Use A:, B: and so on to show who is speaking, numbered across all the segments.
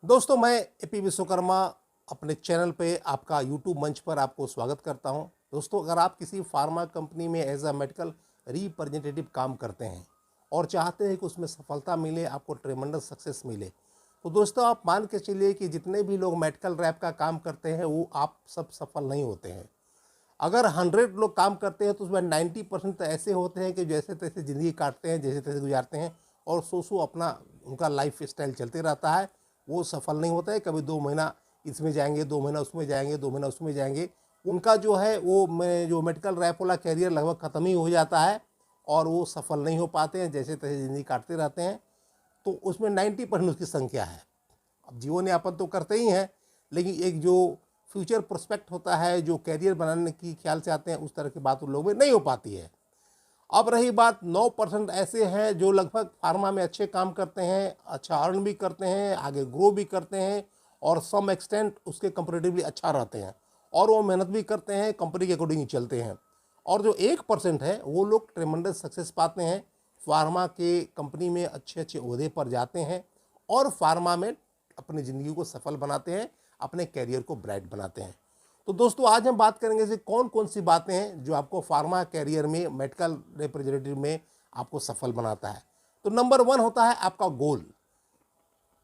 A: दोस्तों, मैं एपी विश्वकर्मा अपने चैनल पे आपका यूट्यूब मंच पर आपको स्वागत करता हूं। दोस्तों, अगर आप किसी फार्मा कंपनी में एज अ मेडिकल रिप्रेजेंटेटिव काम करते हैं और चाहते हैं कि उसमें सफलता मिले, आपको ट्रेमेंडस सक्सेस मिले, तो दोस्तों आप मान के चलिए कि जितने भी लोग मेडिकल रैप का काम करते हैं वो आप सब सफल नहीं होते हैं। अगर 100 लोग काम करते हैं तो उसमें 90% तो ऐसे होते हैं कि जैसे तैसे ज़िंदगी काटते हैं, जैसे तैसे गुजारते हैं और सो अपना उनका लाइफ स्टाइल चलते रहता है। वो सफल नहीं होता है। कभी 2 महीना इसमें जाएंगे, 2 महीना उसमें जाएंगे, 2 महीना उसमें जाएंगे। उनका जो है वो जो मेडिकल रैप वाला कैरियर लगभग ख़त्म ही हो जाता है और वो सफल नहीं हो पाते हैं, जैसे तैसे ज़िंदगी काटते रहते हैं। तो उसमें 90% उसकी संख्या है। अब जीवन यापन तो करते ही हैं, लेकिन एक जो फ्यूचर प्रोस्पेक्ट होता है, जो कैरियर बनाने की ख्याल से आते हैं, उस तरह की बात उन लोगों में नहीं हो पाती है। अब रही बात, 9% ऐसे हैं जो लगभग फार्मा में अच्छे काम करते हैं, अच्छा अर्न भी करते हैं, आगे ग्रो भी करते हैं और सम एक्सटेंट उसके कंपेरेटिवली अच्छा रहते हैं और वो मेहनत भी करते हैं, कंपनी के अकॉर्डिंग ही चलते हैं। और जो 1% है वो लोग ट्रेमेंडस सक्सेस पाते हैं, फार्मा के कंपनी में अच्छे अच्छे ओहदे पर जाते हैं और फार्मा में अपनी ज़िंदगी को सफल बनाते हैं, अपने कैरियर को ब्राइट बनाते हैं। तो दोस्तों, आज हम बात करेंगे कि कौन कौन सी बातें हैं जो आपको फार्मा कैरियर में, मेडिकल रिप्रेजेंटेटिव में आपको सफल बनाता है। तो नंबर 1 होता है आपका गोल।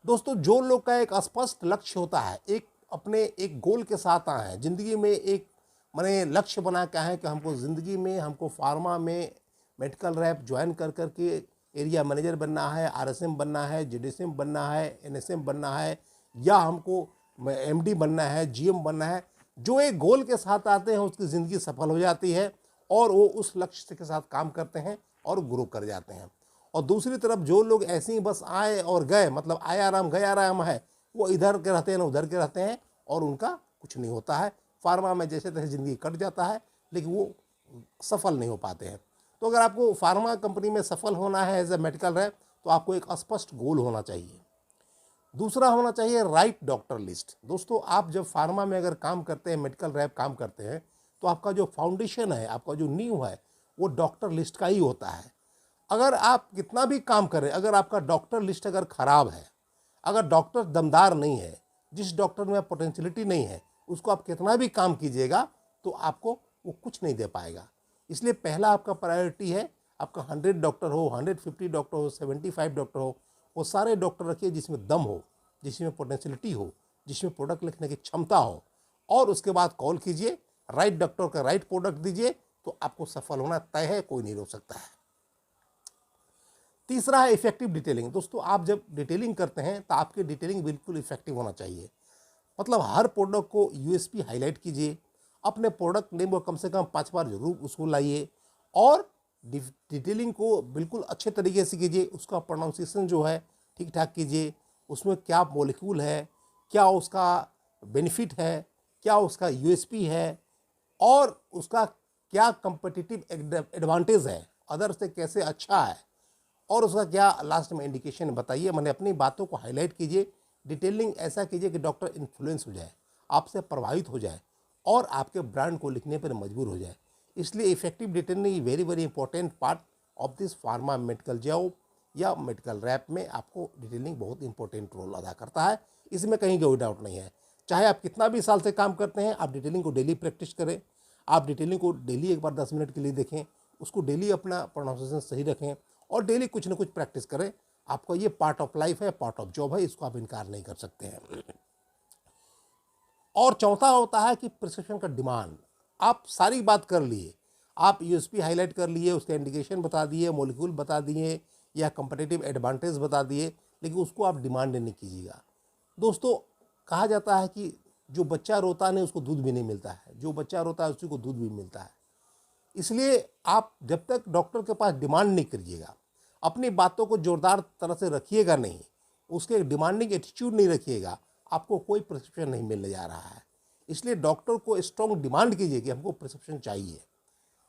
A: दोस्तों, जो लोग का एक स्पष्ट लक्ष्य होता है, एक अपने एक गोल के साथ आए हैं ज़िंदगी में, एक मैंने लक्ष्य बना के आए हैं कि हमको ज़िंदगी में, हमको फार्मा में मेडिकल रैप ज्वाइन कर करके एरिया मैनेजर बनना है, आरएसएम बनना है, जेडीएसएम बनना है, एनएसएम बनना है, या हमको एमडी बनना है, जीएम बनना है। जो एक गोल के साथ आते हैं उसकी ज़िंदगी सफल हो जाती है और वो उस लक्ष्य के साथ काम करते हैं और ग्रो कर जाते हैं। और दूसरी तरफ जो लोग ऐसे ही बस आए और गए, मतलब आया राम गया राम है, वो इधर के रहते हैं ना उधर के रहते हैं और उनका कुछ नहीं होता है। फार्मा में जैसे तैसे ज़िंदगी कट जाता है, लेकिन वो सफल नहीं हो पाते हैं। तो अगर आपको फार्मा कंपनी में सफल होना है एज ए मेडिकल रैप, तो आपको एक स्पष्ट गोल होना चाहिए। दूसरा होना चाहिए राइट डॉक्टर लिस्ट। दोस्तों, आप जब फार्मा में अगर काम करते हैं, मेडिकल रैप काम करते हैं, तो आपका जो फाउंडेशन है, आपका जो नींव है, वो डॉक्टर लिस्ट का ही होता है। अगर आप कितना भी काम करें, अगर आपका डॉक्टर लिस्ट अगर ख़राब है, अगर डॉक्टर दमदार नहीं है, जिस डॉक्टर में पोटेंशियलिटी नहीं है, उसको आप कितना भी काम कीजिएगा तो आपको वो कुछ नहीं दे पाएगा। इसलिए पहला आपका प्रायोरिटी है, आपका 100 डॉक्टर हो, 150 डॉक्टर हो, 75 डॉक्टर हो, वो सारे डॉक्टर रखिए जिसमें दम हो, जिसमें पोटेंशियलिटी हो, जिसमें प्रोडक्ट लिखने की क्षमता हो, और उसके बाद कॉल कीजिए, राइट डॉक्टर का राइट प्रोडक्ट दीजिए, तो आपको सफल होना तय है, कोई नहीं रोक सकता है। तीसरा है इफेक्टिव डिटेलिंग। दोस्तों, आप जब डिटेलिंग करते हैं तो आपकी डिटेलिंग बिल्कुल इफेक्टिव होना चाहिए। मतलब हर प्रोडक्ट को यूएसपी हाईलाइट कीजिए, अपने प्रोडक्ट नेम को कम से कम 5 बार जरूर उसको लाइए और डिटेलिंग को बिल्कुल अच्छे तरीके से कीजिए। उसका प्रोनाउंसिएशन जो है ठीक ठाक कीजिए, उसमें क्या मॉलिक्यूल है, क्या उसका बेनिफिट है, क्या उसका यूएसपी है और उसका क्या कंपटीटिव एडवांटेज है, अदर से कैसे अच्छा है, और उसका क्या लास्ट में इंडिकेशन बताइए। मैंने अपनी बातों को हाईलाइट कीजिए। डिटेलिंग ऐसा कीजिए कि डॉक्टर इन्फ्लुएंस हो जाए, आपसे प्रभावित हो जाए और आपके ब्रांड को लिखने पर मजबूर हो जाए। इसलिए effective detailing very very important part of this pharma medical job या मेडिकल रैप में आपको डिटेलिंग बहुत इंपॉर्टेंट रोल अदा करता है। इसमें कहीं कोई डाउट नहीं है। चाहे आप कितना भी साल से काम करते हैं, आप डिटेलिंग को डेली प्रैक्टिस करें, आप डिटेलिंग को डेली एक बार 10 मिनट के लिए देखें, उसको डेली अपना प्रोनाउंसिएशन सही रखें और डेली कुछ ना कुछ प्रैक्टिस करें। आपका ये पार्ट ऑफ लाइफ है, पार्ट ऑफ जॉब है, इसको आप इनकार नहीं कर सकते हैं। और चौथा होता है कि प्रिस्क्रिप्शन का डिमांड। आप सारी बात कर लिए, आप यूएसपी हाईलाइट कर लिए, उसके इंडिकेशन बता दिए, मॉलिक्यूल बता दिए या कंपेटिटिव एडवांटेज बता दिए, लेकिन उसको आप डिमांड नहीं कीजिएगा। दोस्तों, कहा जाता है कि जो बच्चा रोता नहीं उसको दूध भी नहीं मिलता है, जो बच्चा रोता है उसी को दूध भी मिलता है। इसलिए आप जब तक डॉक्टर के पास डिमांड नहीं करिएगा, अपनी बातों को जोरदार तरह से रखिएगा नहीं, उसके डिमांडिंग एटीट्यूड नहीं रखिएगा, आपको कोई प्रिस्क्रिप्शन नहीं मिलने जा रहा है। इसलिए डॉक्टर को स्ट्रॉन्ग डिमांड कीजिए कि हमको प्रिस्क्रिप्शन चाहिए,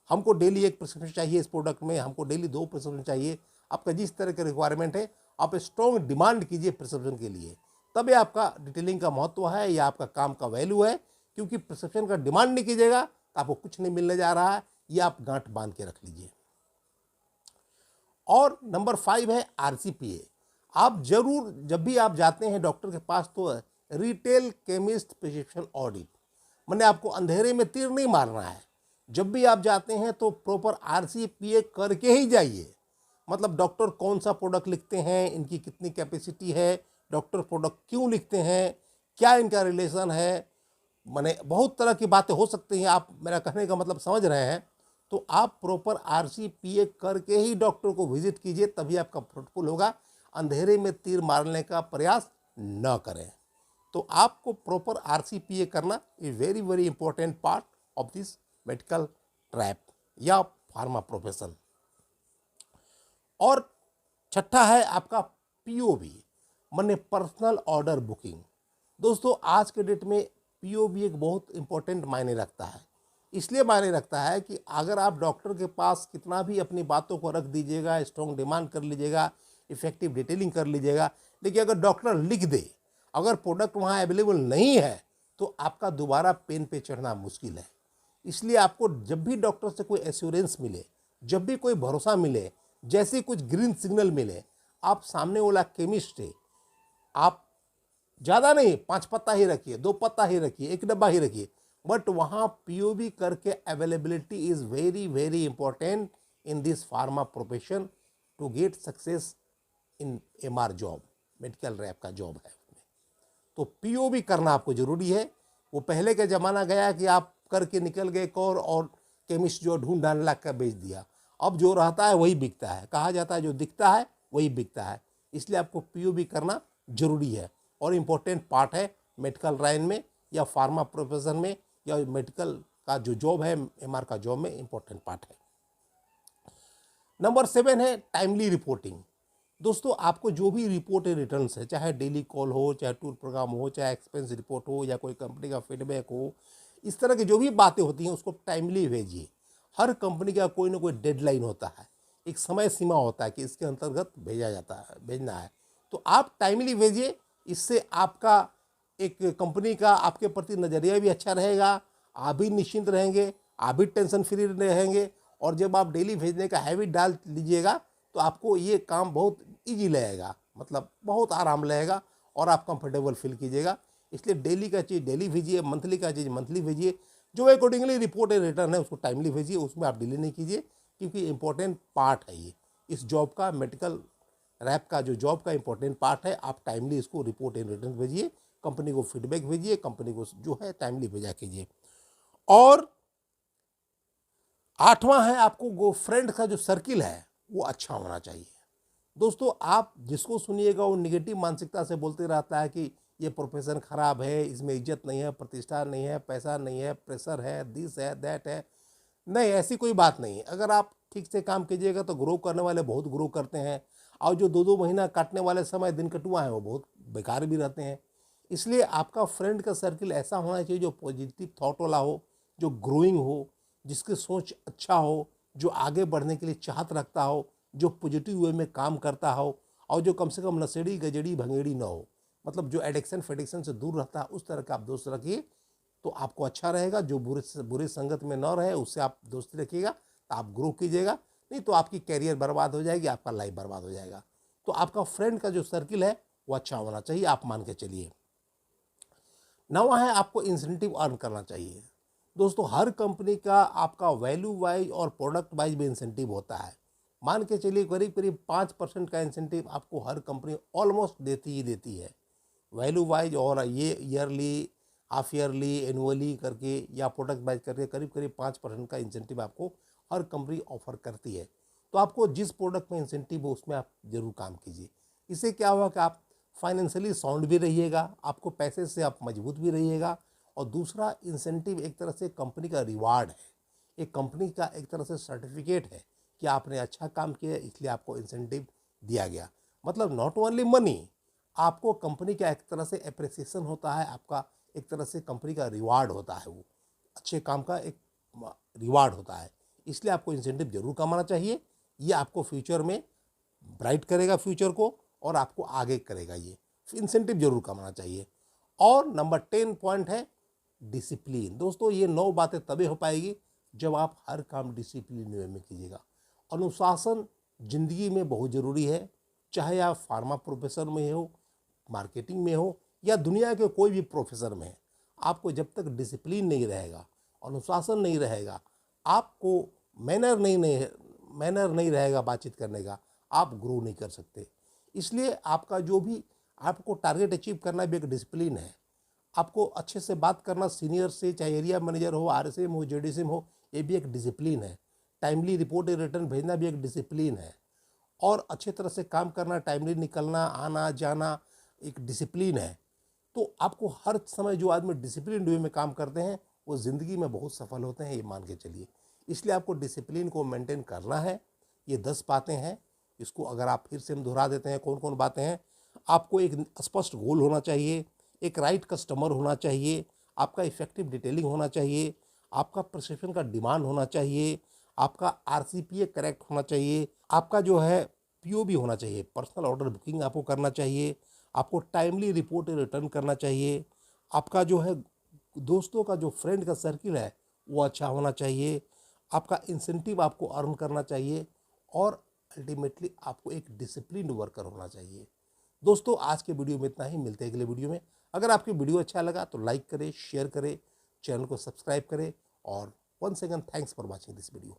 A: हमको डेली 1 प्रिस्क्रिप्शन चाहिए इस प्रोडक्ट में, हमको डेली 2 प्रिस्क्रिप्शन चाहिए। आपका जिस तरह के रिक्वायरमेंट है, आप स्ट्रॉन्ग डिमांड कीजिए प्रिस्क्रिप्शन के लिए, तभी आपका डिटेलिंग का महत्व है या आपका काम का वैल्यू है। क्योंकि प्रिस्क्रिप्शन का डिमांड नहीं कीजिएगा तो आपको कुछ नहीं मिलने जा रहा है, ये आप गांठ बांध के रख लीजिए। और नंबर 5 है आरसीपीए। आप जरूर जब भी आप जाते हैं डॉक्टर के पास तो रिटेल केमिस्ट प्रिस्क्रिप्शन ऑडिट, मैंने आपको अंधेरे में तीर नहीं मारना है। जब भी आप जाते हैं तो प्रॉपर RCPA करके ही जाइए। मतलब डॉक्टर कौन सा प्रोडक्ट लिखते हैं, इनकी कितनी कैपेसिटी है, डॉक्टर प्रोडक्ट क्यों लिखते हैं, क्या इनका रिलेशन है, माने बहुत तरह की बातें हो सकती हैं। आप मेरा कहने का मतलब समझ रहे हैं। तो आप प्रॉपर RCPA करके ही डॉक्टर को विजिट कीजिए, तभी आपका फ्रूटफुल होगा। अंधेरे में तीर मारने का प्रयास न करें। तो आपको प्रॉपर RCPA करना is very very important part of this medical trap या फार्मा प्रोफेशन। और छठा है आपका POB, माने पर्सनल ऑर्डर बुकिंग। दोस्तों आज के डेट में POB एक बहुत इंपॉर्टेंट मायने रखता है। इसलिए मायने रखता है कि अगर आप डॉक्टर के पास कितना भी अपनी बातों को रख दीजिएगा, स्ट्रॉन्ग डिमांड कर लीजिएगा, इफेक्टिव डिटेलिंग कर लीजिएगा, लेकिन अगर डॉक्टर लिख दे, अगर प्रोडक्ट वहाँ अवेलेबल नहीं है, तो आपका दोबारा पेन पे चढ़ना मुश्किल है। इसलिए आपको जब भी डॉक्टर से कोई एश्योरेंस मिले, जब भी कोई भरोसा मिले, जैसे कुछ ग्रीन सिग्नल मिले, आप सामने वाला केमिस्ट है, आप ज़्यादा नहीं 5 पत्ता ही रखिए, 2 पत्ता ही रखिए, 1 डब्बा ही रखिए, बट वहाँ POB करके availability is very very important in this pharma profession to get success in MR job, medical rep का जॉब है। तो POB करना आपको ज़रूरी है। वो पहले का ज़माना गया कि आप करके निकल गए और केमिस्ट जो ढूंढ ढांड ला कर बेच दिया। अब जो रहता है वही बिकता है। कहा जाता है जो दिखता है वही बिकता है। इसलिए आपको POB करना ज़रूरी है और इम्पोर्टेंट पार्ट है मेडिकल लाइन में या फार्मा प्रोफेशन में या मेडिकल का जो जॉब है, MR का जॉब में इम्पोर्टेंट पार्ट है। नंबर 7 है टाइमली रिपोर्टिंग। दोस्तों आपको जो भी रिपोर्ट रिटर्न्स है, चाहे डेली कॉल हो, चाहे टूर प्रोग्राम हो, चाहे एक्सपेंस रिपोर्ट हो या कोई कंपनी का फीडबैक हो, इस तरह की जो भी बातें होती हैं उसको टाइमली भेजिए। हर कंपनी का कोई ना कोई डेडलाइन होता है, एक समय सीमा होता है कि इसके अंतर्गत भेजना है। तो आप टाइमली भेजिए। इससे आपका एक कंपनी का आपके प्रति नज़रिया भी अच्छा रहेगा, आप भी निश्चिंत रहेंगे, आप भी टेंशन फ्री रहेंगे। और जब आप डेली भेजने का हैबिट डाल लीजिएगा तो आपको ये काम बहुत इजी लगेगा, मतलब बहुत आराम लगेगा और आप कंफर्टेबल फील कीजिएगा। इसलिए डेली का चीज़ डेली भेजिए, मंथली का चीज़ मंथली भेजिए। जो अकॉर्डिंगली रिपोर्ट है रिटर्न है उसको टाइमली भेजिए, उसमें आप डिले नहीं कीजिए, क्योंकि इंपॉर्टेंट पार्ट है ये इस जॉब का, मेडिकल रैप का जो जॉब का इंपॉर्टेंट पार्ट है। आप टाइमली इसको रिपोर्ट इन रिटर्न भेजिए, कंपनी को फीडबैक भेजिए, कंपनी को जो है टाइमली भेजा कीजिए। और 8वां है आपको वो फ्रेंड का जो सर्किल है वो अच्छा होना चाहिए। दोस्तों आप जिसको सुनिएगा वो निगेटिव मानसिकता से बोलते रहता है कि ये प्रोफेशन खराब है, इसमें इज्जत नहीं है, प्रतिष्ठा नहीं है, पैसा नहीं है, प्रेशर है, दिस है, दैट है। नहीं, ऐसी कोई बात नहीं है। अगर आप ठीक से काम कीजिएगा तो ग्रो करने वाले बहुत ग्रो करते हैं, और जो 2-2 महीना काटने वाले समय दिन कटुआ है वो बहुत बेकार भी रहते हैं। इसलिए आपका फ्रेंड का सर्किल ऐसा होना चाहिए जो पॉजिटिव थॉट वाला हो, जो ग्रोइंग हो, जिसकी सोच अच्छा हो, जो आगे बढ़ने के लिए चाहत रखता हो, जो पॉजिटिव वे में काम करता हो, और जो कम से कम नशेड़ी गजेड़ी भंगेड़ी ना हो, मतलब जो एडिक्शन फेडिक्शन से दूर रहता है, उस तरह का आप दोस्त रखिए तो आपको अच्छा रहेगा। जो बुरी संगत में न रहे उससे आप दोस्ती रखिएगा तो आप ग्रो कीजिएगा, नहीं तो आपकी कैरियर बर्बाद हो जाएगी, आपका लाइफ बर्बाद हो जाएगा। तो आपका फ्रेंड का जो सर्किल है वो अच्छा होना चाहिए, आप मान के चलिए। 9वां है आपको इंसेंटिव अर्न करना चाहिए। दोस्तों हर कंपनी का आपका वैल्यू वाइज और प्रोडक्ट वाइज भी इंसेंटिव होता है। मान के चलिए करीब करीब 5% का इंसेंटिव आपको हर कंपनी ऑलमोस्ट देती ही देती है वैल्यू वाइज, और ये ईयरली, हाफ ईयरली, एनुअली करके या प्रोडक्ट वाइज करके करीब करीब 5% का इंसेंटिव आपको हर कंपनी ऑफर करती है। तो आपको जिस प्रोडक्ट में इंसेंटिव हो उसमें आप जरूर काम कीजिए। इससे क्या हुआ कि आप फाइनेंशियली साउंड भी रहिएगा, आपको पैसे से आप मजबूत भी रहिएगा। और दूसरा, इंसेंटिव एक तरह से कंपनी का रिवार्ड है, एक कंपनी का एक तरह से सर्टिफिकेट है कि आपने अच्छा काम किया इसलिए आपको इंसेंटिव दिया गया। मतलब नॉट ओनली मनी, आपको कंपनी का एक तरह से अप्रिसिएशन होता है, आपका एक तरह से कंपनी का रिवार्ड होता है, वो अच्छे काम का एक रिवार्ड होता है। इसलिए आपको इंसेंटिव जरूर कमाना चाहिए। ये आपको फ्यूचर में ब्राइट करेगा फ्यूचर को, और आपको आगे करेगा। ये इंसेंटिव जरूर कमाना चाहिए। और नंबर 10 पॉइंट है डिसिप्लिन। दोस्तों ये 9 बातें तभी हो पाएगी जब आप हर काम डिसिप्लिन वे में कीजिएगा। अनुशासन जिंदगी में बहुत ज़रूरी है। चाहे आप फार्मा प्रोफेशन में हो, मार्केटिंग में हो या दुनिया के कोई भी प्रोफेशन में, आपको जब तक डिसिप्लिन नहीं रहेगा, अनुशासन नहीं रहेगा, आपको मैनर नहीं रहेगा बातचीत करने का, आप ग्रो नहीं कर सकते। इसलिए आपका जो भी आपको टारगेट अचीव करना भी एक डिसिप्लिन है। आपको अच्छे से बात करना सीनियर से, चाहे एरिया मैनेजर हो, आरएसएम हो, जेडीसीएम हो, ये भी एक डिसिप्लिन है। टाइमली रिपोर्ट रिटर्न भेजना भी एक डिसिप्लिन है। और अच्छे तरह से काम करना, टाइमली निकलना, आना जाना एक डिसिप्लिन है। तो आपको हर समय जो आदमी डिसिप्लिन वे में काम करते हैं वो ज़िंदगी में बहुत सफल होते हैं, ये मान के चलिए। इसलिए आपको डिसिप्लिन को मेंटेन करना है। ये 10 बातें हैं, इसको अगर आप फिर से हम दोहरा देते हैं, कौन कौन बातें हैं। आपको एक स्पष्ट गोल होना चाहिए, एक राइट कस्टमर होना चाहिए, आपका इफेक्टिव डिटेलिंग होना चाहिए, आपका प्रिस्क्रिप्शन का डिमांड होना चाहिए, आपका आरसीपीए करेक्ट होना चाहिए, आपका जो है पीओबी होना चाहिए, पर्सनल ऑर्डर बुकिंग आपको करना चाहिए, आपको टाइमली रिपोर्ट रिटर्न करना चाहिए, आपका जो है दोस्तों का जो फ्रेंड का सर्किल है वो अच्छा होना चाहिए, आपका इंसेंटिव आपको अर्न करना चाहिए और अल्टीमेटली आपको एक डिसिप्लिन्ड वर्कर होना चाहिए। दोस्तों आज के वीडियो में इतना ही, मिलते हैं अगले वीडियो में। अगर आपकी वीडियो अच्छा लगा तो लाइक करें, शेयर करें, चैनल को सब्सक्राइब करें और once again thanks for watching this video.